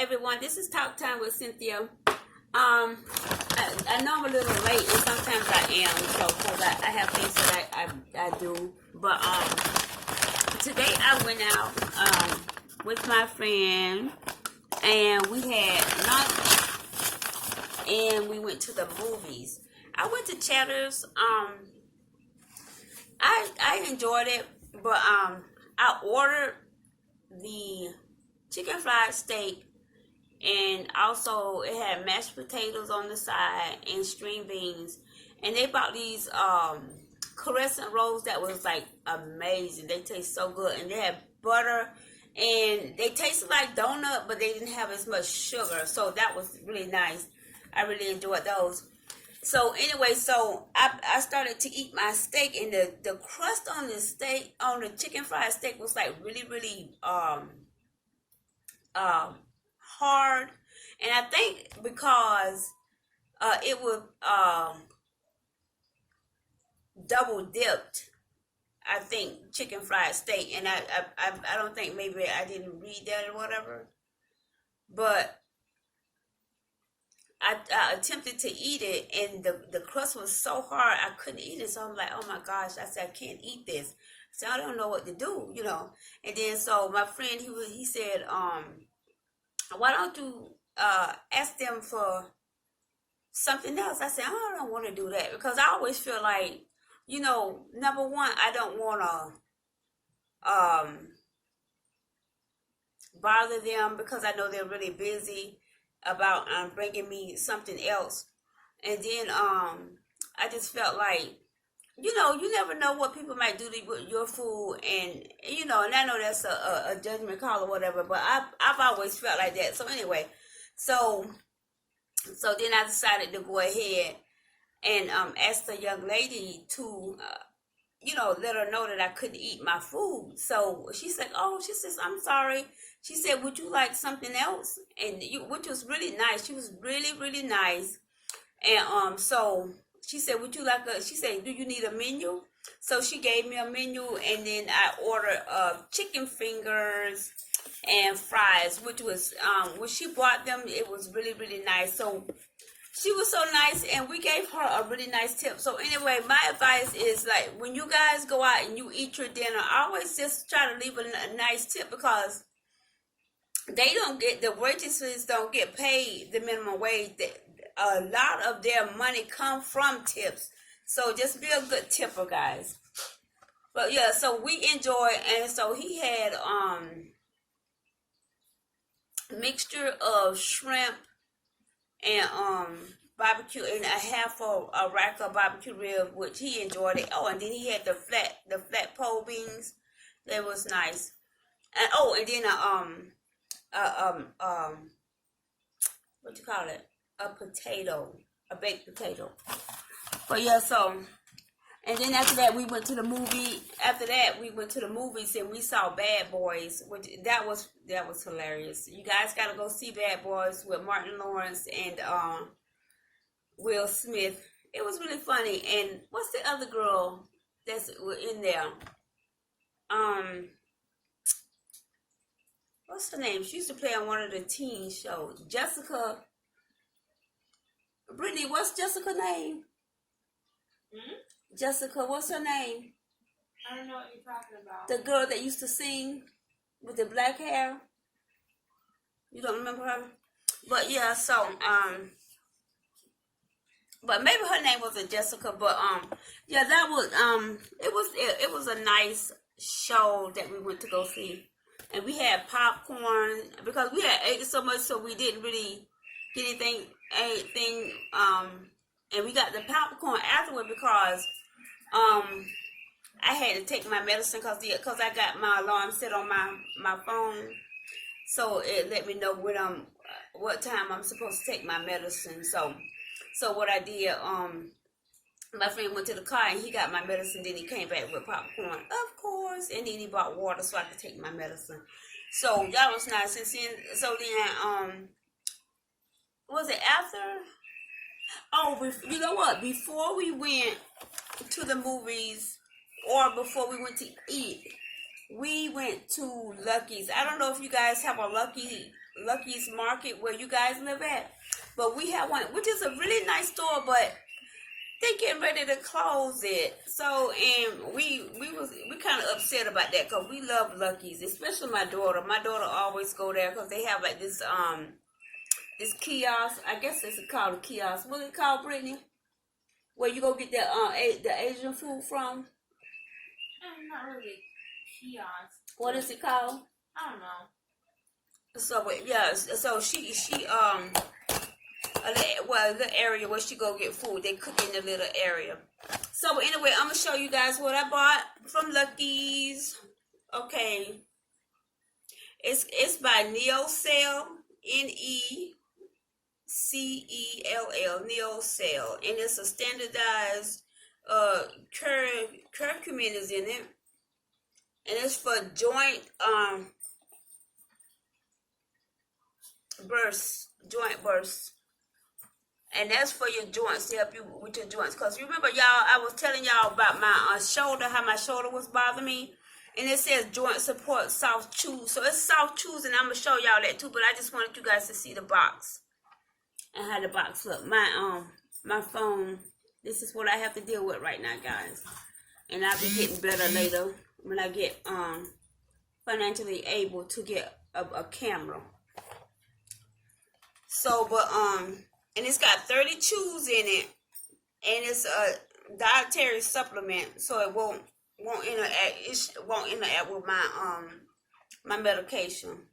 everyone. This is Talk Time with Cynthia. I know I'm a little late, and sometimes I am, so because I have things that I do. But today I went out with my friend, and we had lunch, and we went to the movies. I went to Cheddar's. I enjoyed it, but I ordered the chicken fried steak, and also it had mashed potatoes on the side and string beans, and they bought these crescent rolls that was like amazing. They taste so good, and they had butter, and they tasted like donut, but they didn't have as much sugar, so that was really nice. I really enjoyed those. So anyway, so I started to eat my steak, and the crust on the steak, on the chicken fried steak, was like really hard, and I think because it was double dipped, I think, chicken fried steak, and I don't think, maybe I didn't read that or whatever, but I attempted to eat it, and the crust was so hard I couldn't eat it. So I'm like, oh my gosh! I said, I can't eat this. So I don't know what to do, you know. And then so my friend, he said, why don't you ask them for something else? I said, I don't want to do that, because I always feel like, you know, number one, I don't want to bother them, because I know they're really busy about bringing me something else. And then I just felt like, you know, you never know what people might do to with your food, and you know, and I know that's a judgment call or whatever, but I've always felt like that. So anyway, so then I decided to go ahead and ask the young lady to you know, let her know that I couldn't eat my food. So she said, oh, she says, I'm sorry. She said, would you like something else? And which was really nice. She was really nice. And so she said, would you like she said, do you need a menu? So she gave me a menu, and then I ordered chicken fingers and fries, which was when she bought them, it was really nice. So she was so nice, and we gave her a really nice tip. So anyway, my advice is, like, when you guys go out and you eat your dinner, always just try to leave a nice tip, because the waitresses don't get paid the minimum wage. A lot of their money come from tips. So just be a good tipper, guys. But yeah, so we enjoyed, and so he had mixture of shrimp and barbecue, and a half of a rack of barbecue rib, which he enjoyed it. Oh, and then he had the flat pole beans. That was nice. And oh, and then what you call it? A baked potato. But yeah, so, and then after that we went to the movie. After that we went to the movies, and we saw Bad Boys, which that was hilarious. You guys gotta go see Bad Boys with Martin Lawrence and Will Smith. It was really funny. And what's the other girl that's in there? What's her name? She used to play on one of the teen shows. Jessica. Brittany, what's Jessica's name? Jessica, what's her name? I don't know what you're talking about. The girl that used to sing with the black hair. You don't remember her? But yeah, so but maybe her name wasn't Jessica, but yeah, that was it was a nice show that we went to go see. And we had popcorn, because we had ate so much, so we didn't really get anything and we got the popcorn afterward, because I had to take my medicine, because I got my alarm set on my phone, so it let me know what time I'm supposed to take my medicine. So what I did, my friend went to the car and he got my medicine. Then he came back with popcorn, of course, and then he bought water so I could take my medicine. So that was nice. And then was it after? Oh, you know what? Before we went to the movies, or before we went to eat, we went to Lucky's. I don't know if you guys have a Lucky's Market where you guys live at, but we have one, which is a really nice store, but they getting ready to close it. So, and we kind of upset about that because we love Lucky's, especially my daughter. My daughter always go there because they have like this kiosk. I guess it's called a kiosk. What is it called, Brittany? Where you go get the Asian food from? Not really kiosk. What is it called? I don't know. So yeah, so she well, the area where she go get food, they cook in the little area. So anyway, I'm gonna show you guys what I bought from Lucky's. Okay, it's by Neocell, Necell, Neocell, and it's a standardized curcumin is in it, and it's for joint joint bursts. And that's for your joints, to help you with your joints. Because remember, y'all, I was telling y'all about my shoulder, how my shoulder was bothering me. And it says joint support soft chews. So it's soft chews, and I'm going to show y'all that too. But I just wanted you guys to see the box. And how the box look. My phone, this is what I have to deal with right now, guys. And I'll be getting better later when I get financially able to get a camera. So, but, and it's got 30 chews in it, and it's a dietary supplement, so it won't interact with my medication.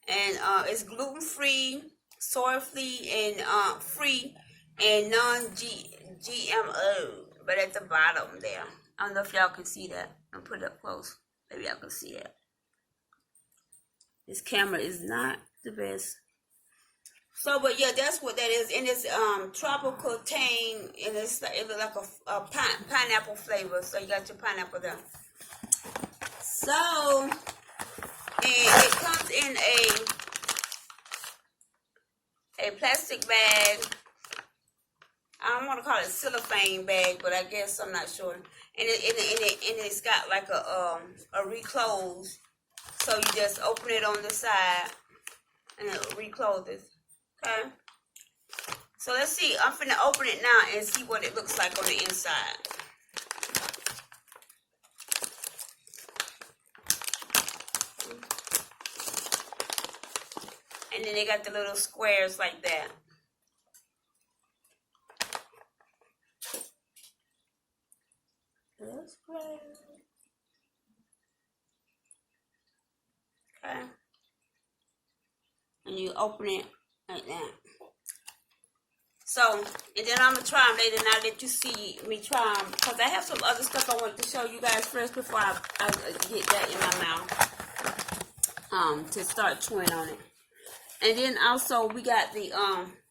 And it's gluten free, soy free, and free, and non-GMO. But at the bottom there, I don't know if y'all can see that. I'll put it up close. Maybe y'all can see it. This camera is not the best. So, but yeah, that's what that is. And it's tropical tang, and it's like a pineapple flavor. So you got your pineapple there. So, and it comes in a plastic bag. I don't want to call it cellophane bag, but I guess I'm not sure. And it's got like a reclose. So you just open it on the side, and it recloses. Okay. So let's see. I'm finna open it now and see what it looks like on the inside. And then they got the little squares like that. Little squares. Okay. And you open it like that. So, and then I'm going to try them later. Now that you see me try them, because I have some other stuff I wanted to show you guys first before I get that in my mouth. To start chewing on it. And then also we got the,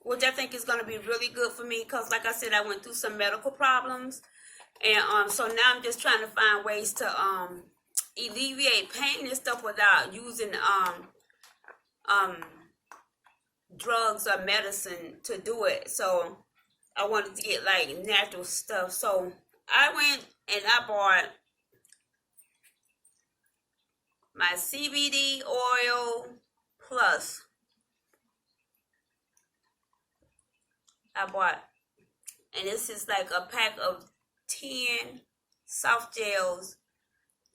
which I think is going to be really good for me, because like I said, I went through some medical problems. And so now I'm just trying to find ways to alleviate pain and stuff without using drugs or medicine to do it. So I wanted to get like natural stuff. So I went and I bought my CBD oil plus. I bought, and this is like a pack of 10 soft gels,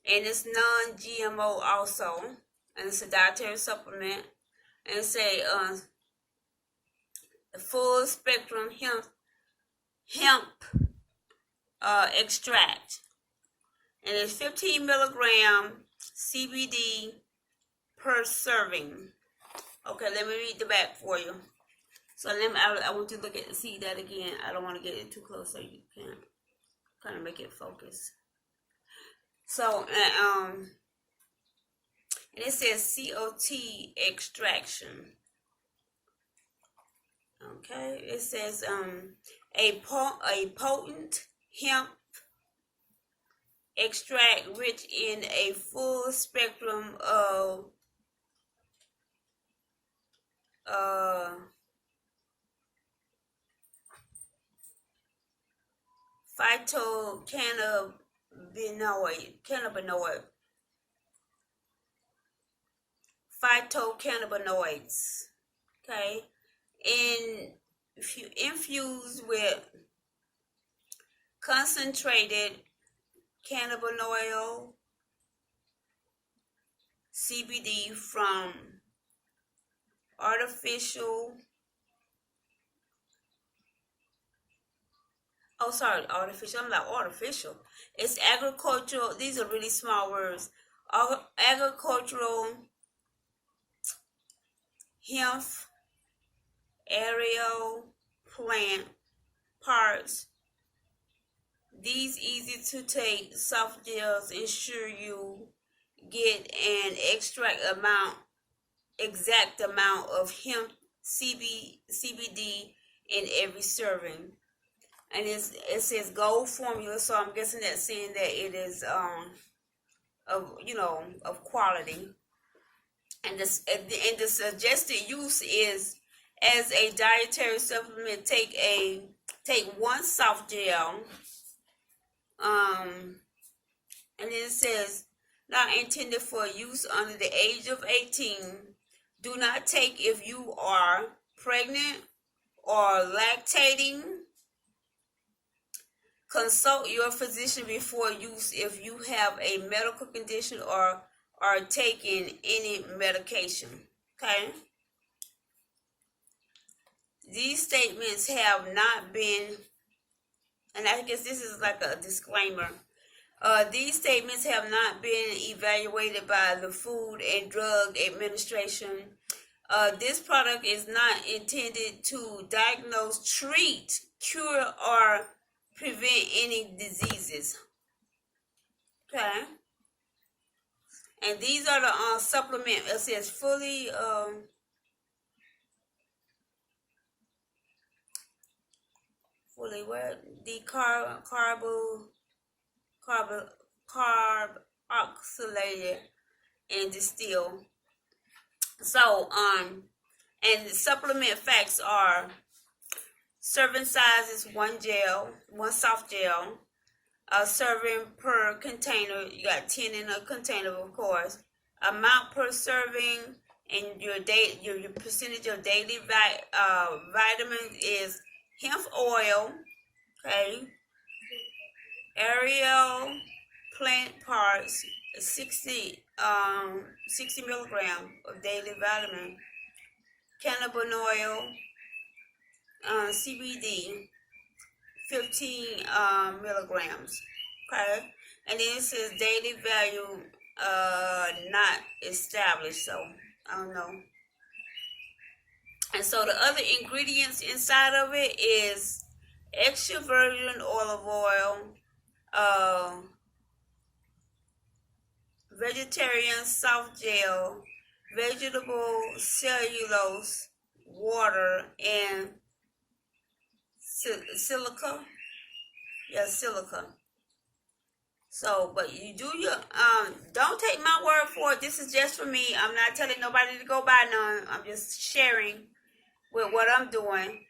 and it's non-GMO also, and it's a dietary supplement, and it's a full spectrum hemp extract, and it's 15 milligram CBD per serving. Okay, let me read the back for you. So I want you to see that again. I don't want to get it too close so you can kind of make it focus. So, and it says COT extraction. Okay, it says a potent hemp extract rich in a full spectrum of phytocannabinoids cannabinoid, phytocannabinoids. Okay, and if you infuse with concentrated cannabinoid CBD from artificial oh sorry artificial I'm like artificial, it's agricultural, these are really small words, agricultural hemp aerial plant parts. These easy to take soft gels ensure you get an exact amount of hemp CBD in every serving. And it says gold formula, so I'm guessing that's saying that it is of quality. And the suggested use is as a dietary supplement. Take one soft gel, and then it says not intended for use under the age of 18. Do not take if you are pregnant or lactating. Consult your physician before use if you have a medical condition or are taking any medication. Okay? These statements have not been, and I guess this is like a disclaimer. These statements have not been evaluated by the Food and Drug Administration. This product is not intended to diagnose, treat, cure, or prevent any diseases. Okay. And these are the supplement. It says fully what? Carboxylated and distilled. So and the supplement facts are serving size is one soft gel. Serving per container, you got 10 in a container, of course. Amount per serving, and your percentage of daily vitamin is hemp oil, okay, aerial plant parts, 60 milligrams of daily vitamin, cannabinoid, CBD, 15 milligrams. Okay, and then it says daily value not established, so I don't know. And so the other ingredients inside of it is extra virgin olive oil, vegetarian soft gel, vegetable cellulose, water, and silica. Yeah, silica. So, but you do your don't take my word for it. This is just for me. I'm not telling nobody to go buy none. I'm just sharing with what I'm doing.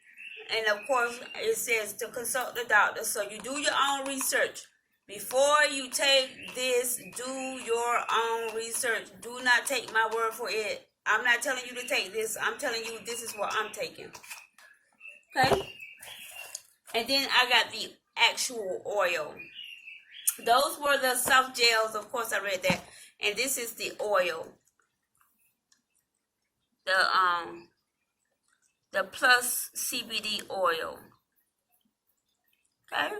And of course, it says to consult the doctor. So you do your own research. Before you take this, do your own research. Do not take my word for it. I'm not telling you to take this. I'm telling you this is what I'm taking. Okay? And then I got the actual oil. Those were the soft gels. Of course, I read that. And this is the oil. The plus CBD oil. Okay?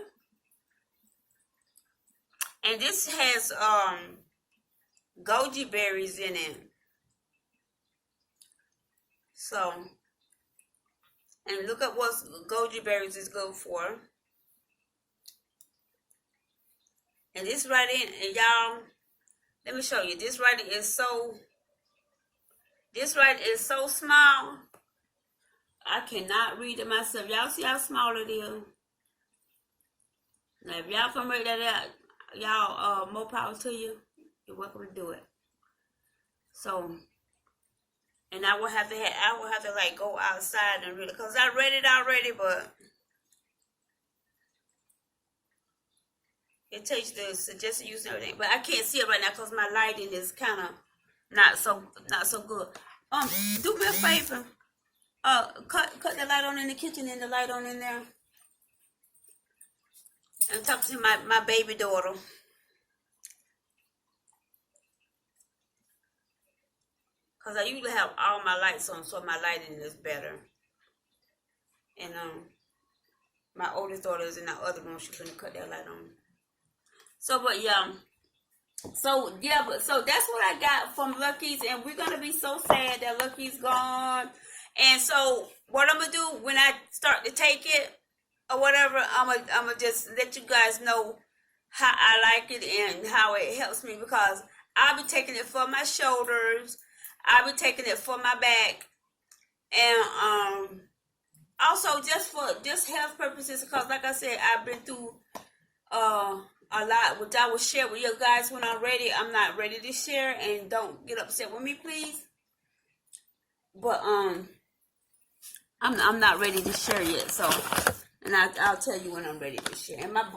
And this has goji berries in it. So, and look at what goji berries is good for. And this writing, and y'all, let me show you. This writing is so small. I cannot read it myself. Y'all see how small it is? Now, if y'all can read that out, y'all, more power to you. You're welcome to do it. So, and I will have to like go outside and read it, because I read it already, but It tells you the suggested use and everything, but I can't see it right now because my lighting is kind of not so good. Do me a favor. Cut the light on in the kitchen and the light on in there. And talk to my baby daughter. Cause I usually have all my lights on, so my lighting is better. And my oldest daughter is in the other room. She's gonna cut that light on. So, but yeah. So yeah, but so that's what I got from Lucky's, and we're gonna be so sad that Lucky's gone. And so what I'm gonna do when I start to take it or whatever, I'm gonna just let you guys know how I like it and how it helps me, because I'll be taking it for my shoulders, I'll be taking it for my back, and also just health purposes, because like I said, I've been through a lot, which I will share with you guys when I'm ready. I'm not ready to share, and don't get upset with me, please. But I'm not ready to share yet. So, and I'll tell you when I'm ready to share. And my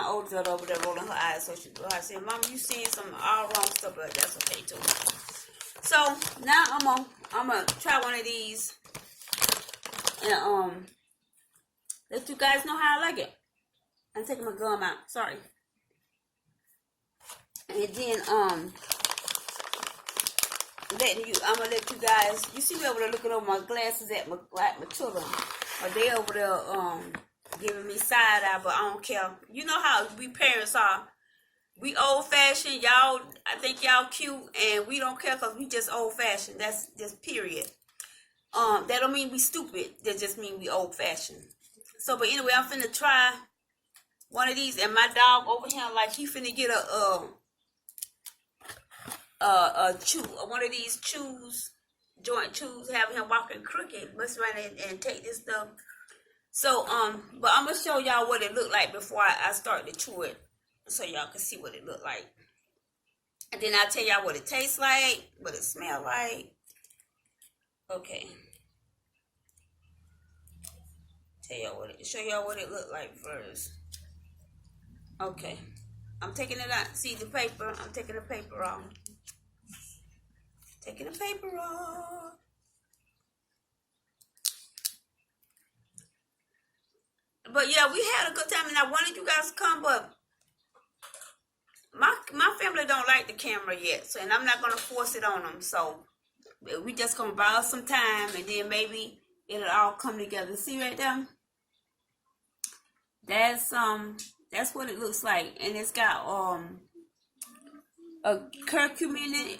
oldest daughter over there rolling her eyes, so I said, "Mom, you seeing some all wrong stuff, but that's okay too." So now I'm gonna try one of these, and let you guys know how I like it. I'm taking my gum out. Sorry. And then I'm gonna let you guys. You see me over there looking over my glasses at my children, or they over there giving me side eye, but I don't care. You know how we parents are. We old fashioned, y'all. I think y'all cute, and we don't care because we just old fashioned. That's just period. That don't mean we stupid. That just mean we old fashioned. So, but anyway, I'm finna try one of these, and my dog over here, like, he finna get one of these joint chews, having him walking crooked, must run and take this stuff. So, but I'm gonna show y'all what it looked like before I start to chew it, so y'all can see what it looked like. And then I'll tell y'all what it tastes like, what it smells like. Okay. Show y'all what it looked like first. Okay. I'm taking it out. See the paper? I'm taking the paper off. Taking the paper off. But yeah, we had a good time, and I wanted you guys to come, but my family don't like the camera yet, so, and I'm not gonna force it on them. So we just gonna buy us some time, and then maybe it'll all come together. See right there? That's what it looks like, and it's got a curcumin in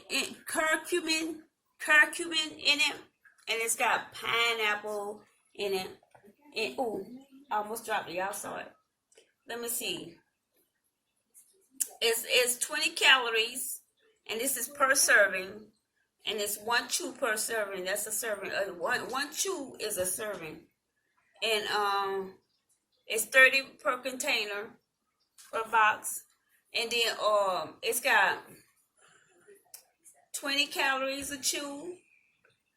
it, and it's got pineapple in it. And oh, I almost dropped it. Y'all saw it. Let me see. It's 20 calories, and this is per serving, and it's 1 chew per serving. That's a serving. One chew is a serving, and it's 30 per container, per box, and then it's got 20 calories a chew.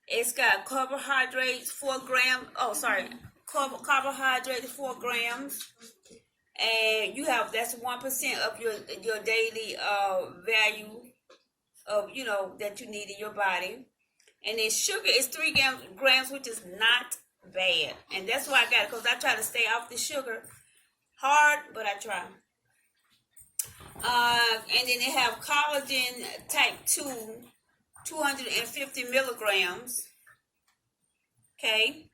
It's got carbohydrates 4 grams. Oh, sorry, carbohydrates 4 grams. And you have, that's 1% of your daily value of, that you need in your body. And then sugar is 3 grams, which is not bad. And that's why I got it, because I try to stay off the sugar hard, but I try. And then they have collagen type 2, 250 milligrams. Okay.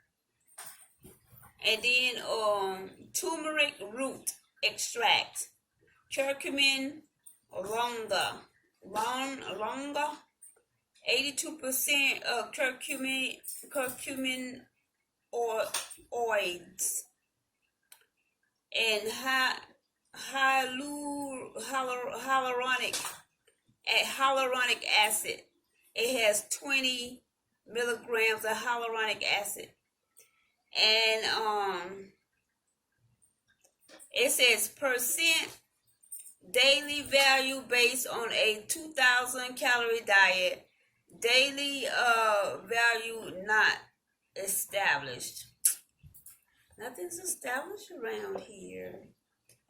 And then turmeric root extract, curcumin longa, 82% of curcumin oids, and hyaluronic acid. It has 20 milligrams of hyaluronic acid. And it says percent daily value based on a 2,000 calorie diet. Daily value not established. Nothing's established around here.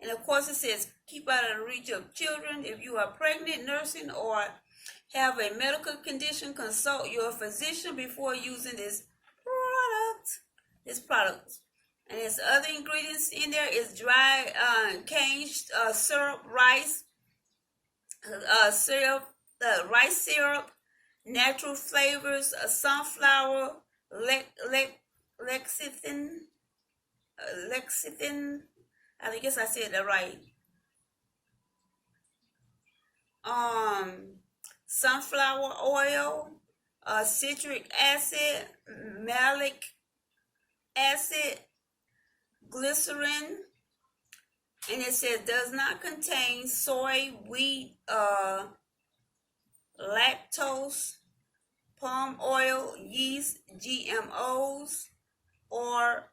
And of course, it says keep out of the reach of children. If you are pregnant, nursing, or have a medical condition, consult your physician before using this product. And there's other ingredients in there. Is dry cane syrup, rice syrup, rice syrup, natural flavors, sunflower, lecithin, lecithin. I guess I said that right. Sunflower oil, citric acid, malic acid, glycerin, and it says does not contain soy, wheat, lactose, palm oil, yeast, GMOs, or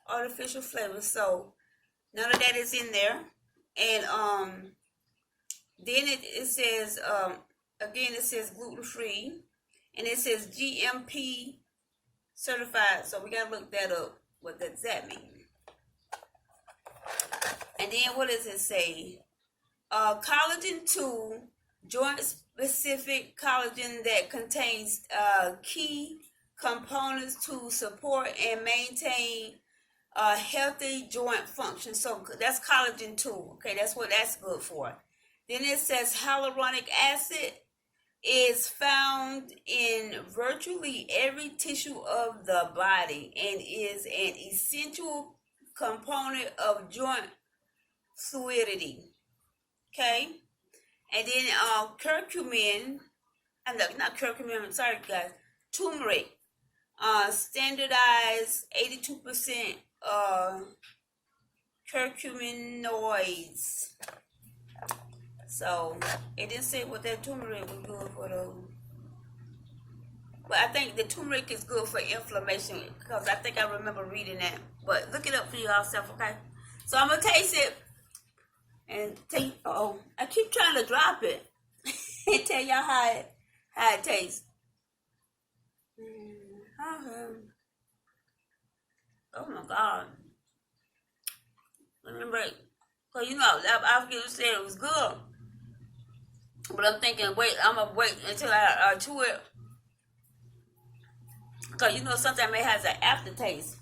artificial flavors. So none of that is in there. And then it says again, it says gluten free, and it says GMP certified. So we gotta look that up. What does that mean? And then what does it say? Collagen 2, joint specific collagen that contains key components to support and maintain healthy joint function. So that's collagen 2. Okay, that's what that's good for. Then it says hyaluronic acid is found in virtually every tissue of the body and is an essential component of joint fluidity. Okay, and then curcumin, not curcumin, sorry guys, turmeric, standardized 82% curcuminoids. So it didn't say what that turmeric was good for though. But I think the turmeric is good for inflammation because I think I remember reading that. But look it up for yourself, okay? So I'm gonna taste it and take. I keep trying to drop it and tell y'all how it tastes. Oh my God! Let me break. Cause you know I was gonna say it was good, but I'm thinking, I'm gonna wait until I chew it. Cause you know sometimes it has an aftertaste.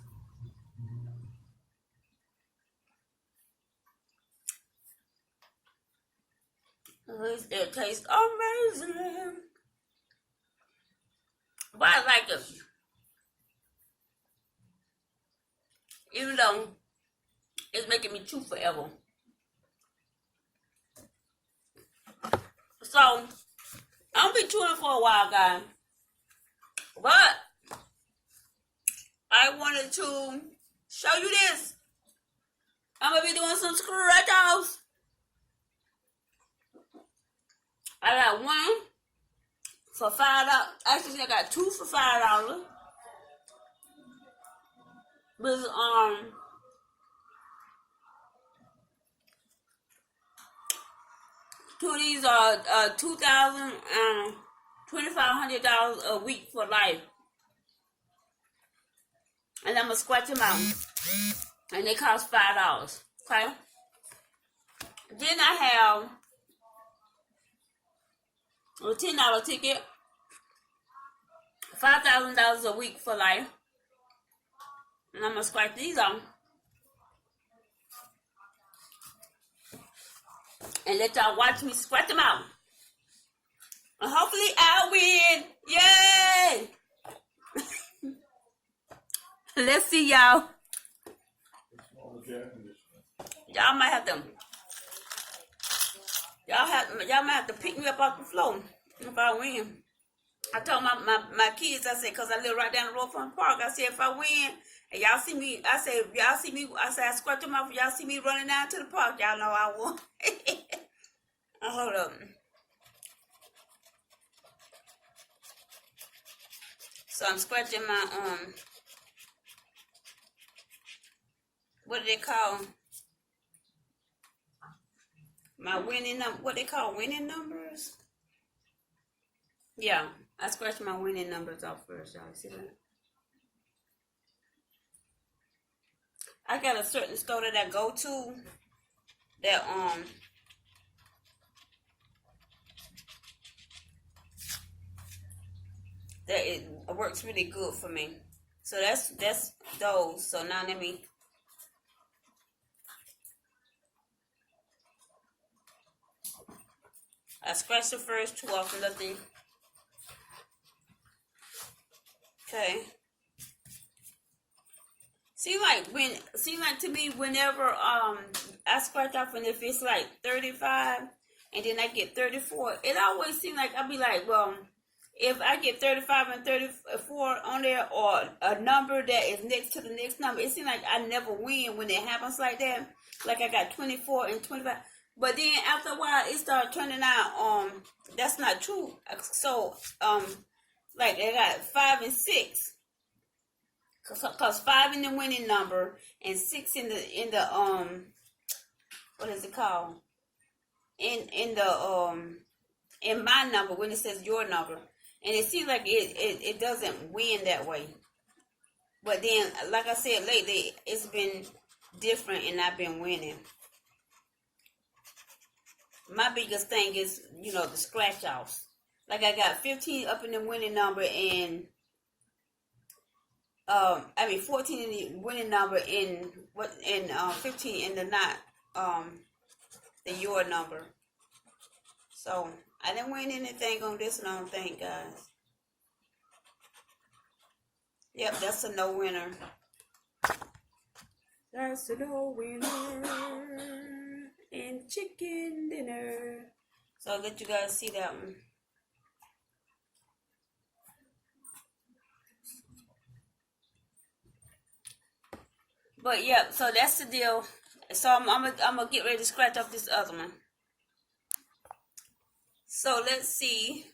It tastes amazing. But I like it. Even though it's making me chew forever. So, I'm gonna be chewing for a while, guys. But, I wanted to show you this. I'm gonna be doing some scratch-offs. I got one for $5. Actually, I got two for $5. This two of these are $2,000 $2,500 a week for life, and I'm gonna scratch them out, and they cost $5. Okay. Then I have a $10 ticket, $5,000 a week for life, and I'm gonna scratch these out and let y'all watch me scratch them out. And hopefully I'll win. Yay! Let's see y'all. Y'all might have to y'all might have to pick me up off the floor if I win. I told my kids, I said, because I live right down the road from the park, I said, if I win, and y'all see me, I said, I scratch them off, y'all see me running down to the park, y'all know I won. Hold up. So I'm scratching my, what do they call? My winning number, what they call winning numbers? Yeah, I scratched my winning numbers off first, y'all see that? I got a certain store that I go to that that it works really good for me. So that's those. So now let me. I scratch the first two off and nothing. Okay. Seem like to me whenever I scratch off, and if it's like 35 and then I get 34, it always seems like I'll be like, well, if I get 35 and 34 on there, or a number that is next to the next number, it seems like I never win when it happens like that. Like I got 24 and 25. But then after a while it started turning out that's not true. So like I got 5 and 6. Cause 5 in the winning number and 6 in the what is it called? In the in my number when it says your number. And it seems like it doesn't win that way. But then, like I said, lately it's been different and I've been winning. My biggest thing is, the scratch offs. Like I got 15 up in the winning number and 14 in the winning number and 15 in the not the your number. So I didn't win anything on this one, I don't think, guys. Yep, that's a no winner. That's a no winner in chicken dinner. So I'll let you guys see that one. But yeah, so that's the deal. So I'm gonna get ready to scratch off this other one. So let's see.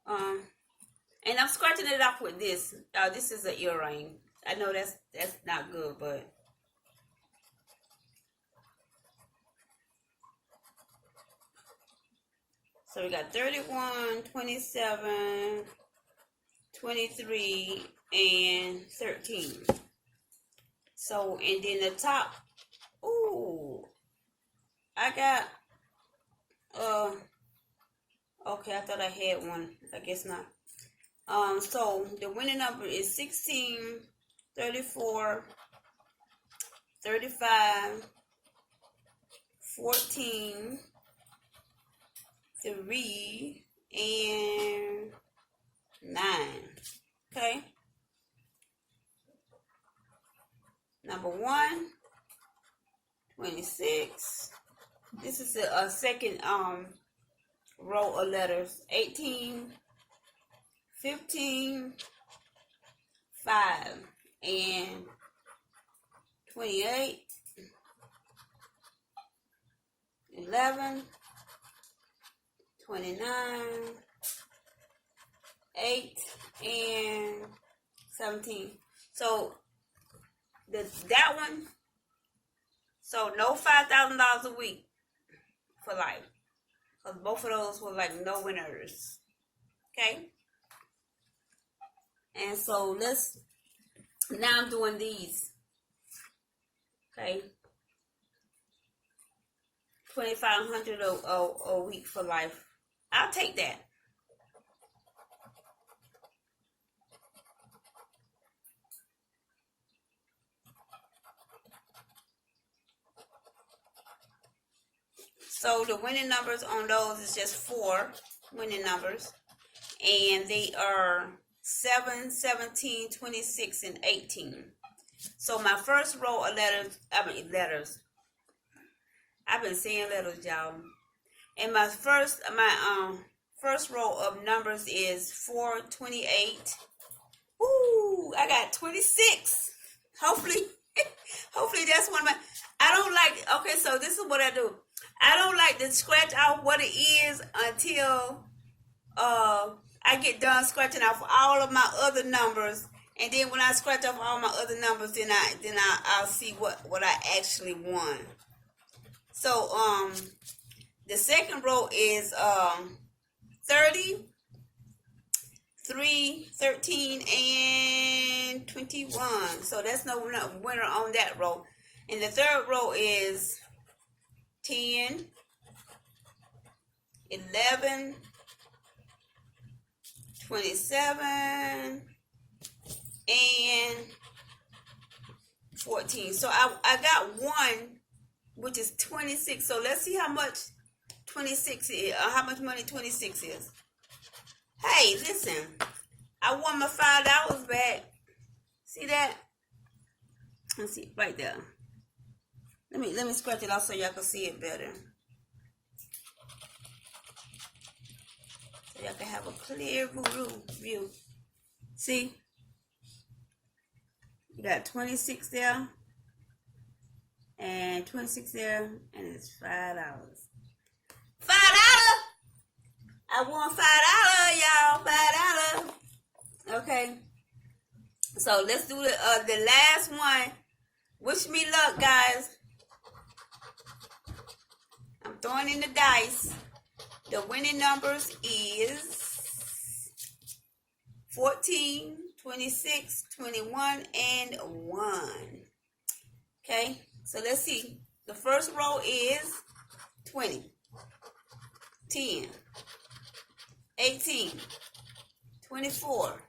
And I'm scratching it off with this. This is an earring. I know that's not good, but so we got 31, 27, 23, and 13. So, and then the top, ooh, I got, okay, I thought I had one. I guess not. So the winning number is 16, 34, 35, 14, 3, and 9. Okay. Number 1, 26. This is a second row of letters. 18, 15, 5, and 28, 11, 29, 8, and 17. So that one, so no $5,000 a week for life. Because both of those were like no winners. Okay? And so now I'm doing these. Okay? $2,500 a week for life. I'll take that. So the winning numbers on those is just 4 winning numbers. And they are 7, 17, 26, and 18. So my first row of letters. I've been saying letters, y'all. And my first row of numbers is 4, 28. Ooh, I got 26. Hopefully that's one of my. I don't like. Okay, so this is what I do. I don't like to scratch out what it is until I get done scratching off all of my other numbers, and then when I scratch off all my other numbers, then I'll see what I actually won. So the second row is 30, 3, 3, 13, and 21. So that's no winner on that row. And the third row is 10, 11, 27, and 14. So I got one, which is 26. So let's see how much 26 is, how much money 26 is. Hey, listen, I won my $5 back. See that? Let's see, right there. Let me scratch it off so y'all can see it better. So y'all can have a clear view. See? You got 26 there. And 26 there. And it's $5. $5! I won $5, y'all. $5. Okay. So let's do the last one. Wish me luck, guys. I'm throwing in the dice. The winning numbers is 14, 26, 21, and 1. Okay, so let's see. The first row is 20, 10, 18, 24.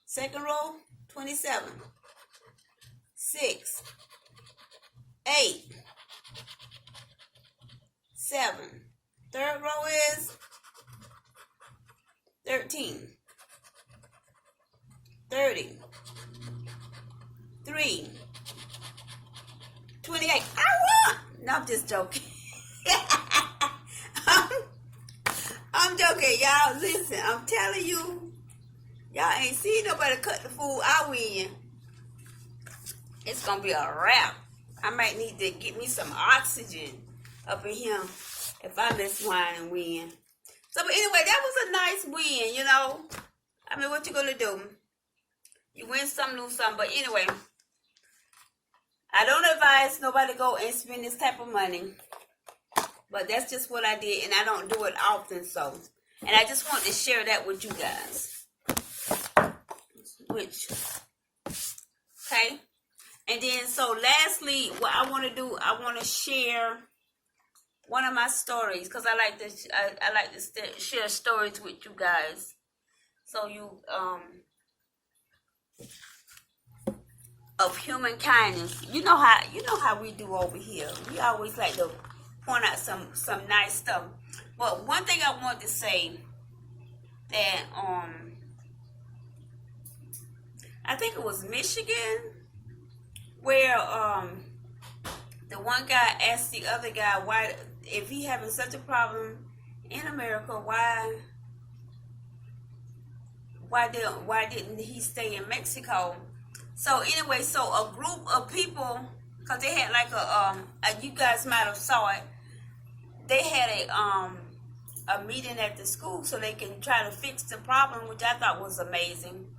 Second row, 27, 6, 8, 7. Third row is 13, 30, 3, 28. I won! No, I'm just joking. I'm joking, y'all. Listen, I'm telling you, y'all ain't seen nobody cut the food I win. It's gonna be a wrap. I might need to get me some oxygen up in here if I miss wine and win. So, but anyway, that was a nice win, you know. I mean, what you gonna do? You win some, lose some. But anyway, I don't advise nobody go and spend this type of money. But that's just what I did, and I don't do it often, so. And I just want to share that with you guys. Okay? And then, so lastly, what I want to do, I want to share one of my stories, because I like to share stories with you guys. So you, of human kindness. You know how we do over here. We always like to point out some nice stuff. But one thing I want to say that I think it was Michigan, where the one guy asked the other guy why, if he having such a problem in America, why didn't he stay in Mexico? So anyway, so a group of people, because they had like you guys might have saw it, they had a meeting at the school so they can try to fix the problem, which I thought was amazing.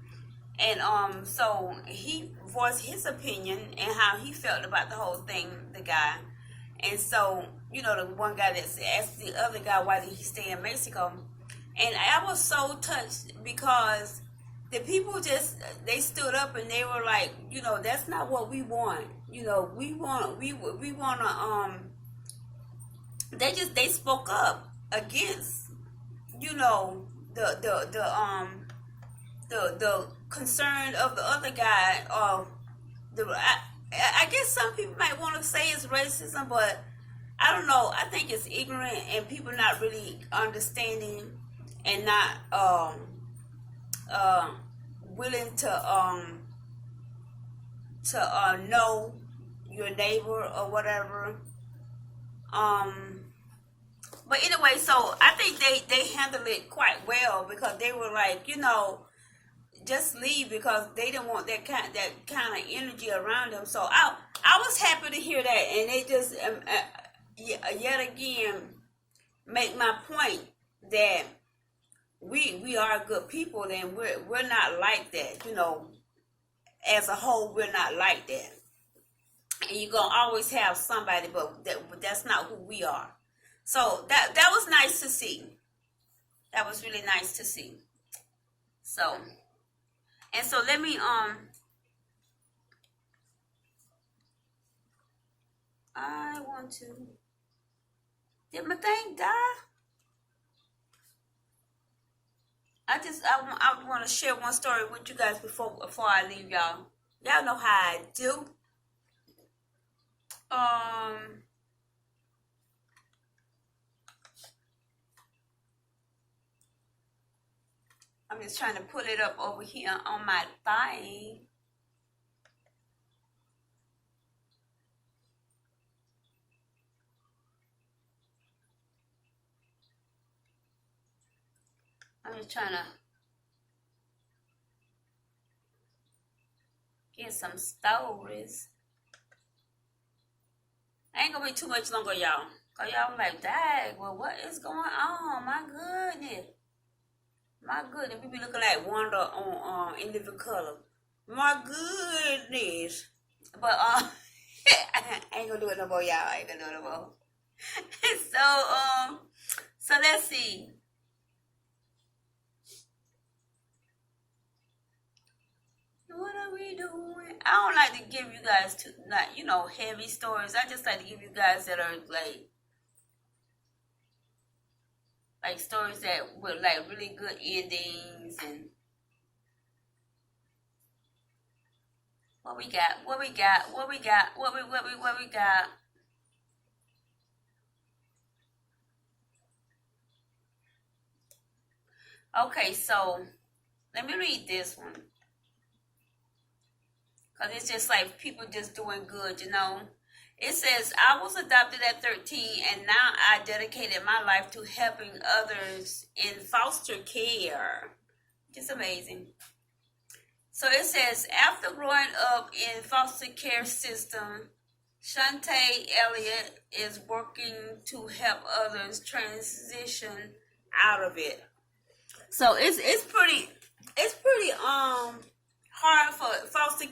And so he voiced his opinion and how he felt about the whole thing, the guy. And so, you know, the one guy that asked the other guy why did he stay in Mexico. And I was so touched because the people they stood up and they were like, you know, that's not what we want. You know, we want to, they spoke up against, you know, the concern of the other guy. I guess some people might want to say it's racism, but I don't know. I think it's ignorant and people not really understanding and not willing to know your neighbor or whatever. But anyway, so I think they handled it quite well, because they were like, you know, just leave, because they didn't want that kind of energy around them. So I was happy to hear that, and they just yet again make my point that we are good people, and we're not like that, you know. As a whole, we're not like that, and you're gonna always have somebody, but that's not who we are. So that was nice to see. That was really nice to see. So, and so let me I want to. Did my thing die? I want to share one story with you guys before I leave y'all. Y'all know how I do. Um, I'm just trying to put it up over here on my thing. I'm just trying to get some stories. I ain't gonna be too much longer, y'all. Cause y'all like, dang, well, what is going on? My goodness. My goodness. We be looking like Wanda on In Living Color. My goodness. But I ain't gonna do it no more, y'all. I ain't gonna do it no more. So let's see. What are we doing? I don't like to give you guys too, not heavy stories. I just like to give you guys that are like stories that with like really good endings. And what we got? Okay, so let me read this one. Because it's just like people just doing good, It says, I was adopted at 13 and now I dedicated my life to helping others in foster care. Just amazing. So it says, after growing up in foster care system, Shantae Elliott is working to help others transition out of it. So it's pretty hard for foster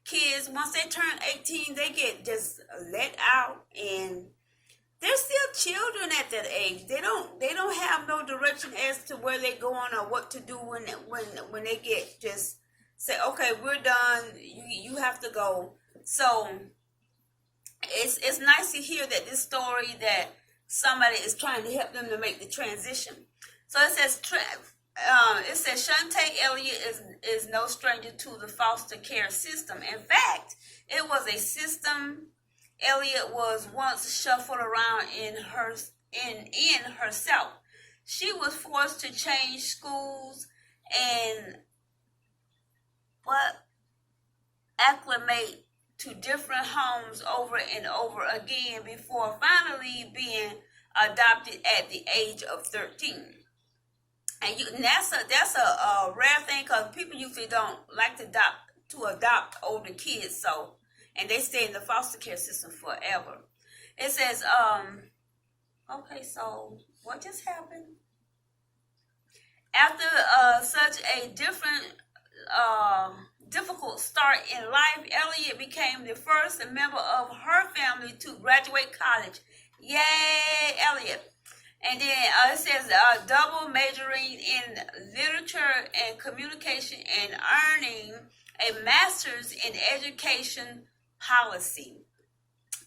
kids. Once they turn 18, they get just let out, and they're still children at that age. They don't have no direction as to where they're going or what to do when they get just say, okay, we're done. You have to go. So it's nice to hear that this story that somebody is trying to help them to make the transition. So it says Shantae Elliott is no stranger to the foster care system. In fact, it was a system Elliott was once shuffled around in herself. She was forced to change schools and acclimate to different homes over and over again before finally being adopted at the age of 13. And that's a rare thing, because people usually don't like to adopt older kids, and they stay in the foster care system forever. It says, okay, so what just happened? After such a difficult start in life, Elliott became the first member of her family to graduate college. Yay, Elliott. And then it says double majoring in literature and communication and earning a master's in education policy.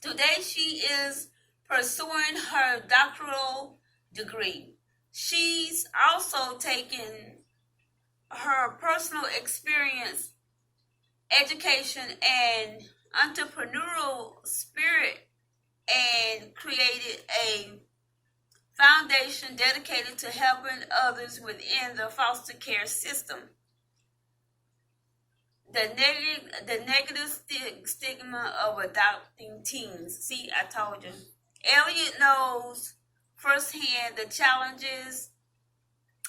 Today she is pursuing her doctoral degree. She's also taken her personal experience, education, and entrepreneurial spirit and created a foundation dedicated to helping others within the foster care system. The negative stigma of adopting teens. See, I told you. Elliott knows firsthand the challenges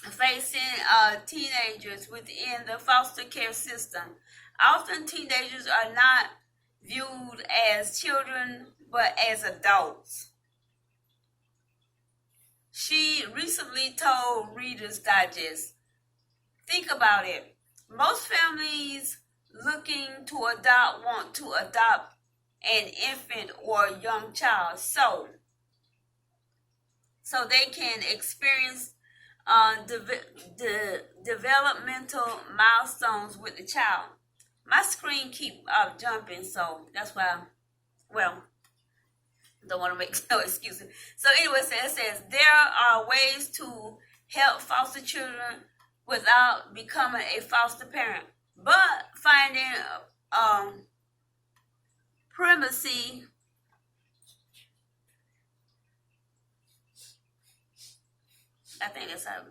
facing teenagers within the foster care system. Often teenagers are not viewed as children, but as adults. She recently told Reader's Digest, think about it. Most families looking to adopt want to adopt an infant or young child so they can experience the developmental milestones with the child. My screen keep jumping, so that's why. Well, don't want to make no excuses. So anyway, so it says there are ways to help foster children without becoming a foster parent, but finding primacy. I think that's how.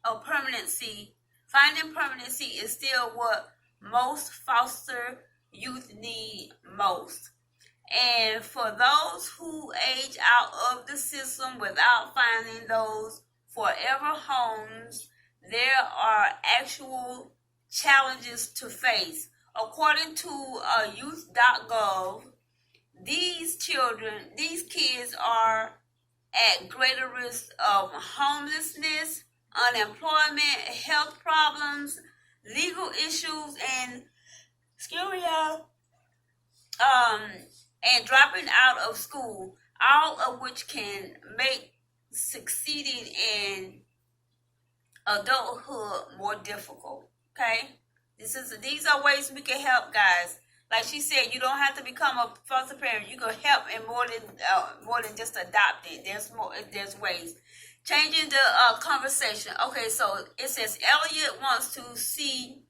Oh, permanency. Finding permanency is still what most foster youth need most. And for those who age out of the system without finding those forever homes, there are actual challenges to face. According to youth.gov, these kids are at greater risk of homelessness, unemployment, health problems, legal issues, and and dropping out of school, all of which can make succeeding in adulthood more difficult. Okay, these are ways we can help, guys. Like she said, you don't have to become a foster parent. You can help in more than just adopting. There's ways. Changing the conversation. Okay, so it says Elliot wants to see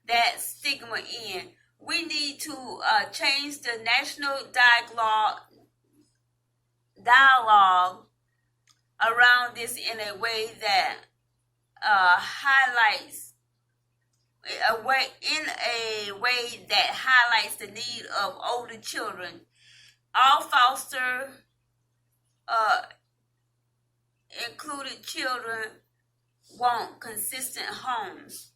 that stigma end. We need to change the national dialogue around this in a way that highlights the need of older children. All foster included children want consistent homes.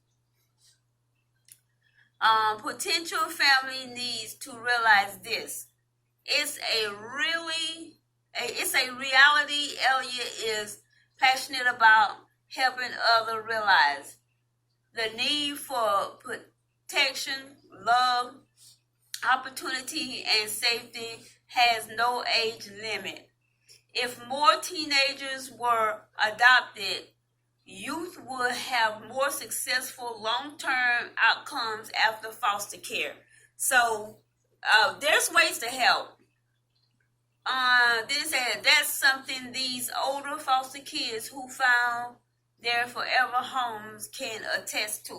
Potential family needs to realize this. It's a reality Elliot is passionate about helping others realize. The need for protection, love, opportunity, and safety has no age limit. If more teenagers were adopted, youth would have more successful long-term outcomes after foster care. So there's ways to help. Then it said that's something these older foster kids who found their forever homes can attest to.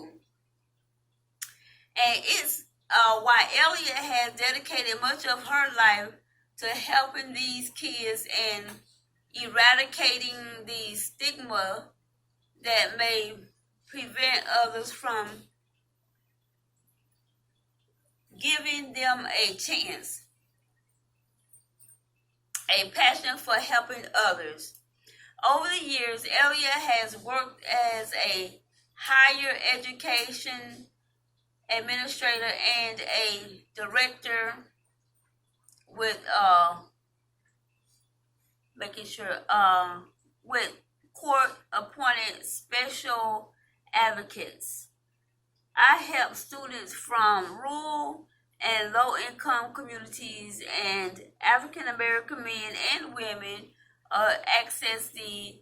And it's why Elliot has dedicated much of her life to helping these kids and eradicating the stigma that may prevent others from giving them a chance. A passion for helping others. Over the years, Elliot has worked as a higher education administrator and a director with with court-appointed special advocates. I help students from rural and low-income communities and African American men and women access the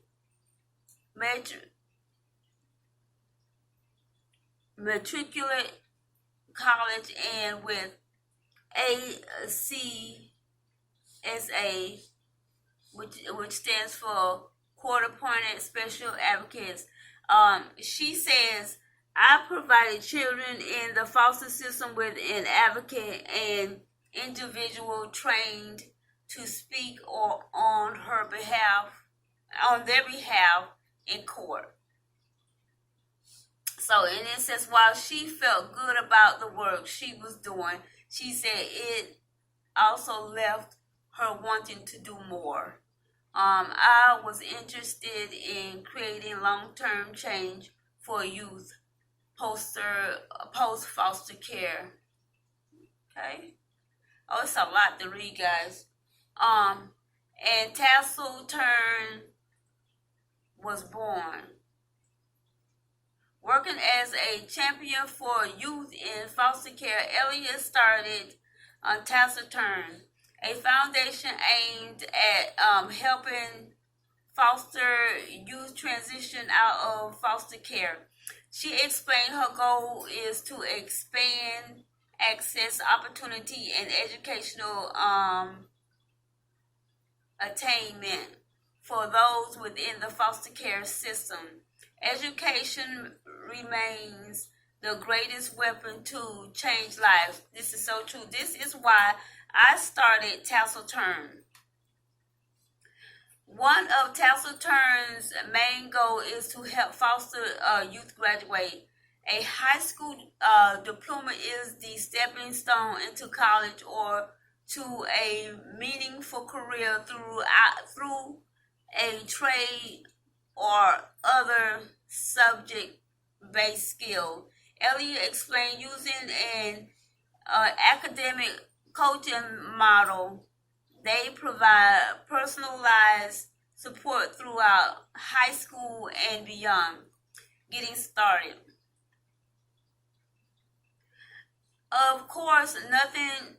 matriculate college, and with ACSA, which stands for Court-Appointed Special Advocates. She says, I provided children in the foster system with an advocate and individual trained to speak on their behalf in court. So, and it says while she felt good about the work she was doing, she said it also left her wanting to do more. I was interested in creating long-term change for youth post foster care. Okay. Oh, it's a lot to read, guys. And Tassel Turn was born. Working as a champion for youth in foster care, Elliot started Tassel Turn, a foundation aimed at helping foster youth transition out of foster care. She explained her goal is to expand access, opportunity, and educational attainment for those within the foster care system. Education remains the greatest weapon to change lives. This is so true. This is why I started Tassel Turn. One of Tassel Turn's main goal is to help foster youth graduate. A high school diploma is the stepping stone into college or to a meaningful career through a trade or other subject-based skill. Elliot explained using an academic coaching model. They provide personalized support throughout high school and beyond. Getting started. Of course, nothing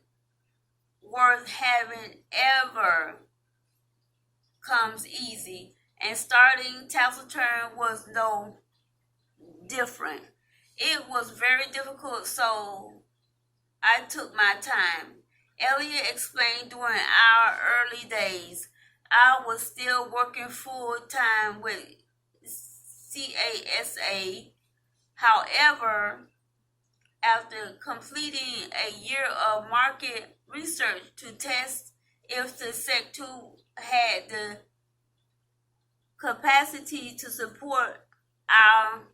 worth having ever comes easy, and starting Tassel Turn was no different. It was very difficult, so I took my time. Elliot explained during our early days, I was still working full time with CASA. However, after completing a year of market research to test if the sector had the capacity to support our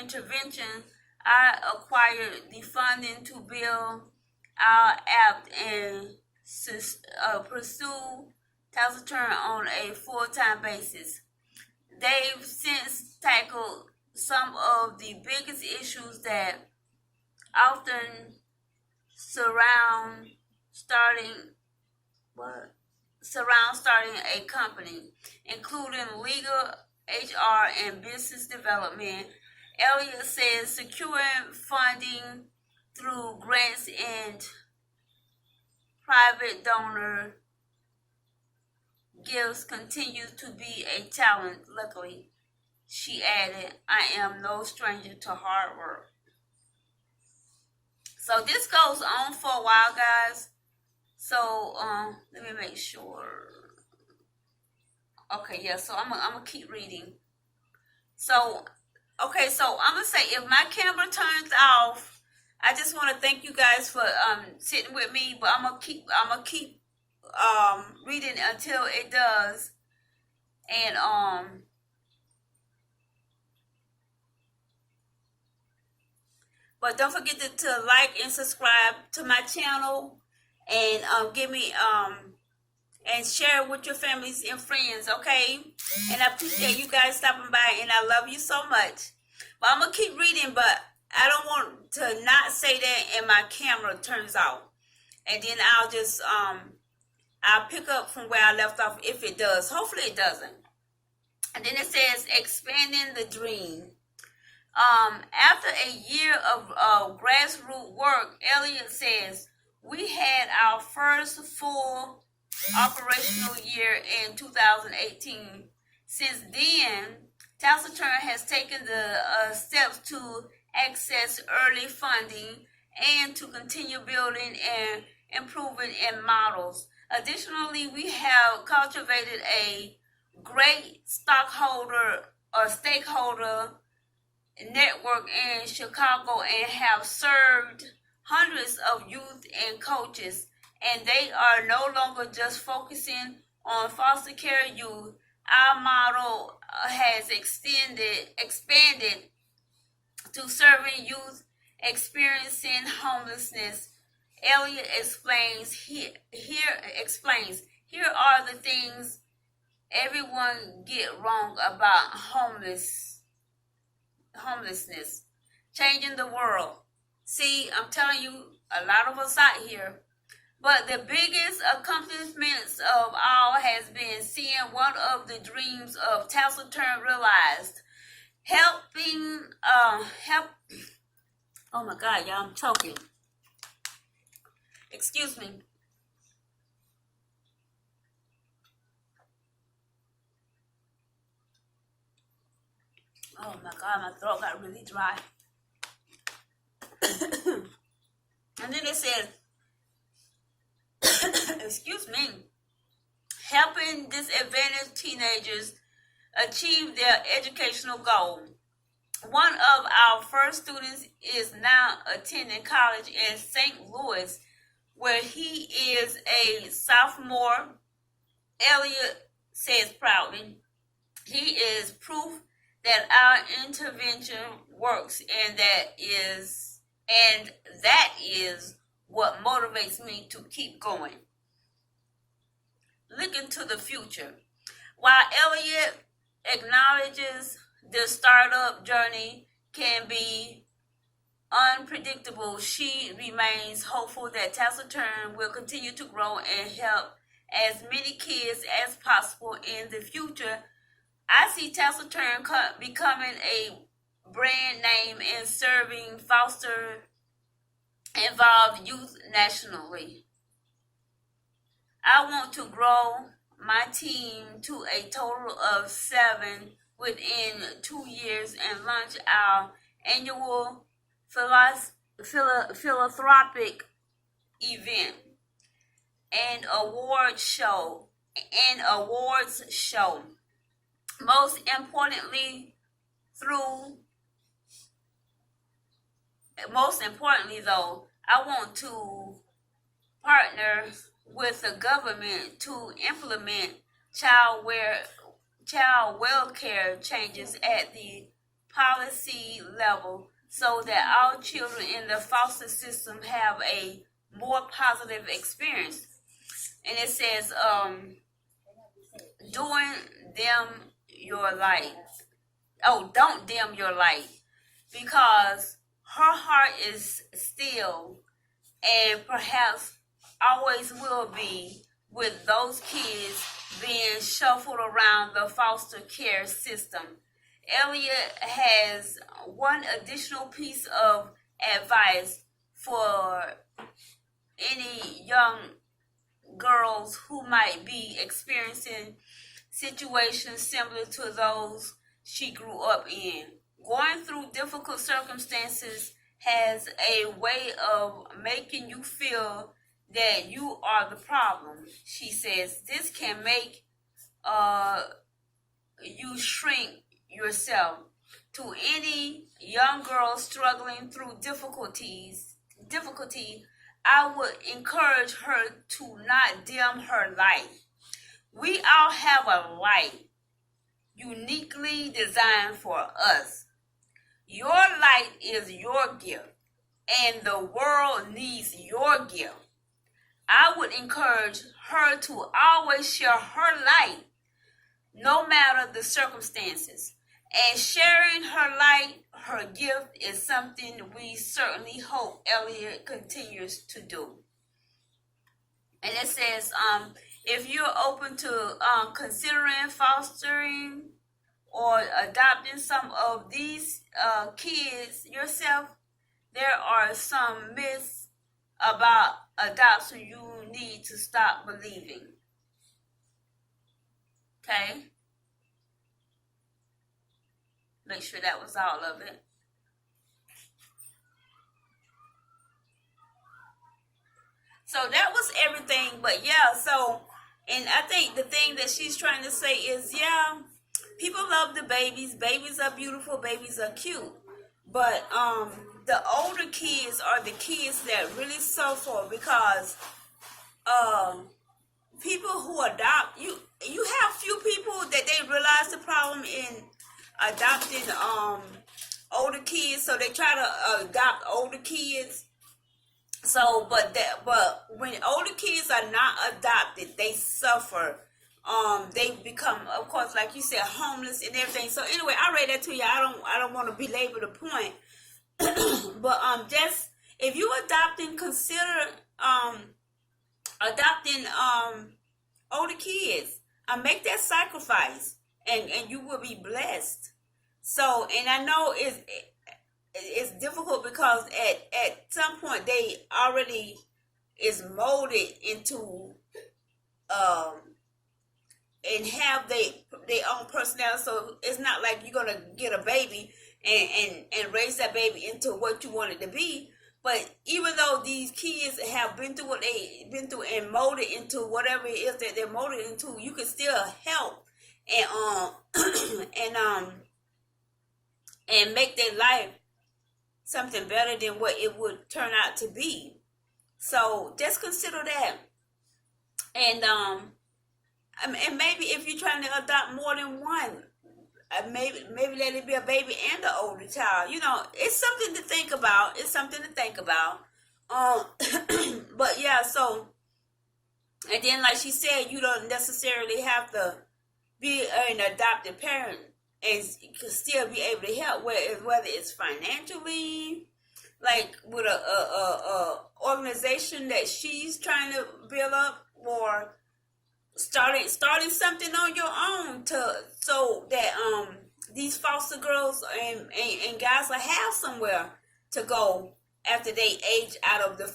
intervention, I acquired the funding to build our app and pursue Tassel Turn on a full-time basis. They've since tackled some of the biggest issues that often surround starting a company, including legal, HR, and business development. Elliot says securing funding through grants and private donor gifts continues to be a challenge. Luckily, she added, I am no stranger to hard work. So this goes on for a while, guys. So let me make sure. Okay, yeah, so I'm gonna keep reading. So okay, so I'm gonna say if my camera turns off, I just want to thank you guys for sitting with me, but I'm gonna keep reading until it does. And but don't forget to like and subscribe to my channel, and give me and share with your families and friends, okay? And I appreciate you guys stopping by, and I love you so much. But I'm gonna keep reading, but I don't want to not say that and my camera turns off, and then I'll just I'll pick up from where I left off if it does. Hopefully it doesn't. And then it says expanding the dream. After a year of grassroots work, Elliot says we had our first full operational year in 2018. Since then, Tassel Turn has taken the steps to access early funding and to continue building and improving in models. Additionally, we have cultivated a great stakeholder network in Chicago and have served hundreds of youth and coaches, and they are no longer just focusing on foster care youth. Our model has expanded to serving youth experiencing homelessness. Elliot explains here are the things everyone get wrong about homelessness. Changing the world. See, I'm telling you, a lot of us out here. But the biggest accomplishments of all has been seeing one of the dreams of Tassel Turn realized. Oh my God, y'all, I'm choking. Excuse me. Oh my God, my throat got really dry. And then it says, excuse me, helping disadvantaged teenagers achieve their educational goal. One of our first students is now attending college in St. Louis, where he is a sophomore. Elliot says proudly, he is proof that our intervention works, and that is what motivates me to keep going. Looking to the future. While Elliot acknowledges the startup journey can be unpredictable, she remains hopeful that Taciturn will continue to grow and help as many kids as possible in the future. I see Taciturn becoming a brand name and serving foster involved youth nationally. I want to grow my team to a total of 7 within 2 years and launch our annual philanthropic event and awards show. Most importantly though, I want to partner with the government to implement child welfare changes at the policy level so that all children in the foster system have a more positive experience. And it says, don't dim your light, because her heart is still and perhaps always will be with those kids being shuffled around the foster care system. Elliot has one additional piece of advice for any young girls who might be experiencing situations similar to those she grew up in. Going through difficult circumstances has a way of making you feel that you are the problem. She says this can make you shrink yourself. To any young girl struggling through difficulty, I would encourage her to not dim her light. We all have a light uniquely designed for us. Your light is your gift, and the world needs your gift. I would encourage her to always share her light, no matter the circumstances. And sharing her light, her gift, is something we certainly hope Elliot continues to do. And it says, if you're open to considering fostering or adopting some of these kids yourself, there are some myths about adoption you need to stop believing. Okay? Make sure that was all of it. So that was everything, but yeah, and I think the thing that she's trying to say is, yeah, people love the babies. Babies are beautiful. Babies are cute. But the older kids are the kids that really suffer because people who adopt, you have few people that they realize the problem in adopting older kids, so they try to adopt older kids. So, but when older kids are not adopted, they suffer. They become, of course, like you said, homeless and everything. So anyway, I read that to you. I don't want to belabor the point, but just if you adopting, consider adopting older kids. Make that sacrifice, and you will be blessed. So, and I know it's difficult because at some point they already is molded into and have their own personality. So it's not like you're gonna get a baby and raise that baby into what you want it to be. But even though these kids have been through what they've been through and molded into whatever it is that they're molded into, you can still help and and make their life something better than what it would turn out to be. So just consider that. And and maybe if you're trying to adopt more than one, maybe let it be a baby and an older child. You know, it's something to think about. It's something to think about. But yeah, so, and then like she said, you don't necessarily have to be an adopted parent and still be able to help, whether it's financially, like with a organization that she's trying to build up, or starting something on your own so that these foster girls and guys will have somewhere to go after they age out of the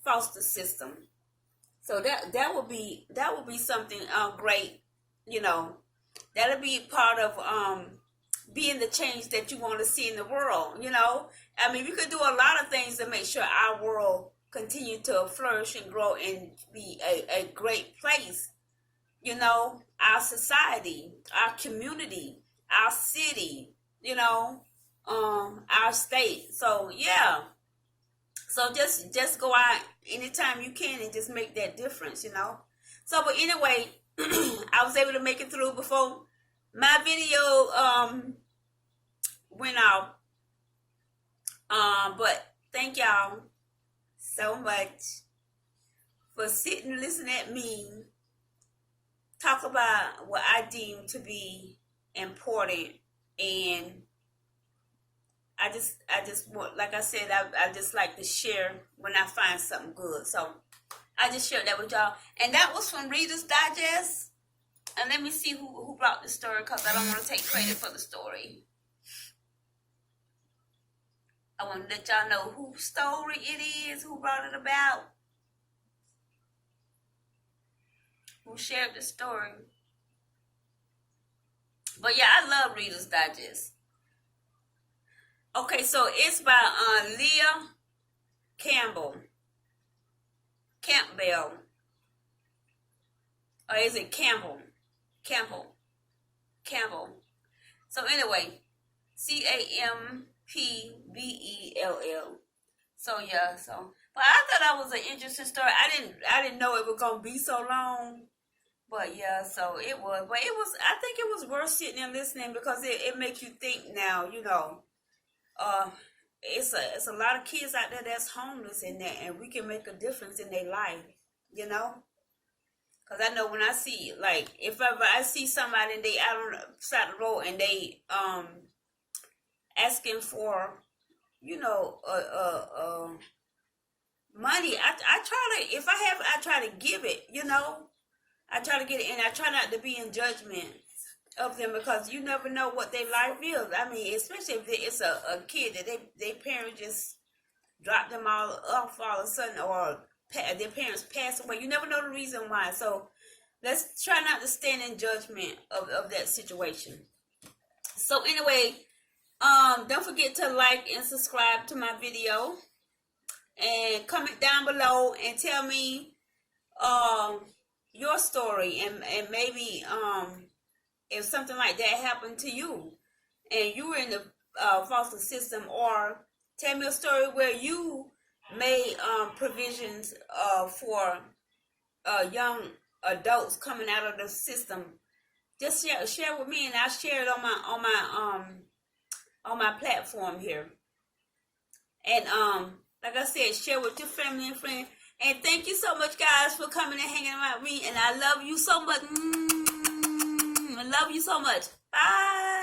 foster system. So that would be something great, you know. That'll be part of being the change that you want to see in the world, you know. I mean, we could do a lot of things to make sure our world continue to flourish and grow and be a great place. You know, our society, our community, our city, you know, our state. So yeah. So just go out anytime you can and just make that difference, you know. So but anyway, I was able to make it through before my video went out. But thank y'all so much for sitting and listening at me talk about what I deem to be important. And I just want, like I said, I just like to share when I find something good. So I just shared that with y'all. And that was from Reader's Digest. And let me see who brought the story, because I don't want to take credit for the story. I want to let y'all know whose story it is, who brought it about, who shared the story. But yeah, I love Reader's Digest. Okay, so it's by Leah Campbell. Or is it Campbell? Campbell. So anyway, Campbell. So yeah, but I thought that was an interesting story. I didn't know it was gonna be so long. But yeah, so it was. But I think it was worth sitting and listening, because it makes you think now, you know. It's a lot of kids out there that's homeless in that, and we can make a difference in their life, you know. Cause I know when I see, like, if ever I see somebody and they out on the side of the road and they asking for, you know, money, I try to, if I try to give it, you know. I try to get it, and I try not to be in judgment of them, because you never know what their life is. I mean, especially if it's a kid that they parents just dropped them all off all of a sudden, or their parents passed away. You never know the reason why. So let's try not to stand in judgment of that situation. So anyway, don't forget to like and subscribe to my video, and comment down below and tell me your story, and maybe if something like that happened to you and you were in the foster system, or tell me a story where you made provisions for young adults coming out of the system. Just share with me, and I'll share it on my platform here. And like I said, share with your family and friends. And thank you so much, guys, for coming and hanging out with me. And I love you so much. I love you so much. Bye.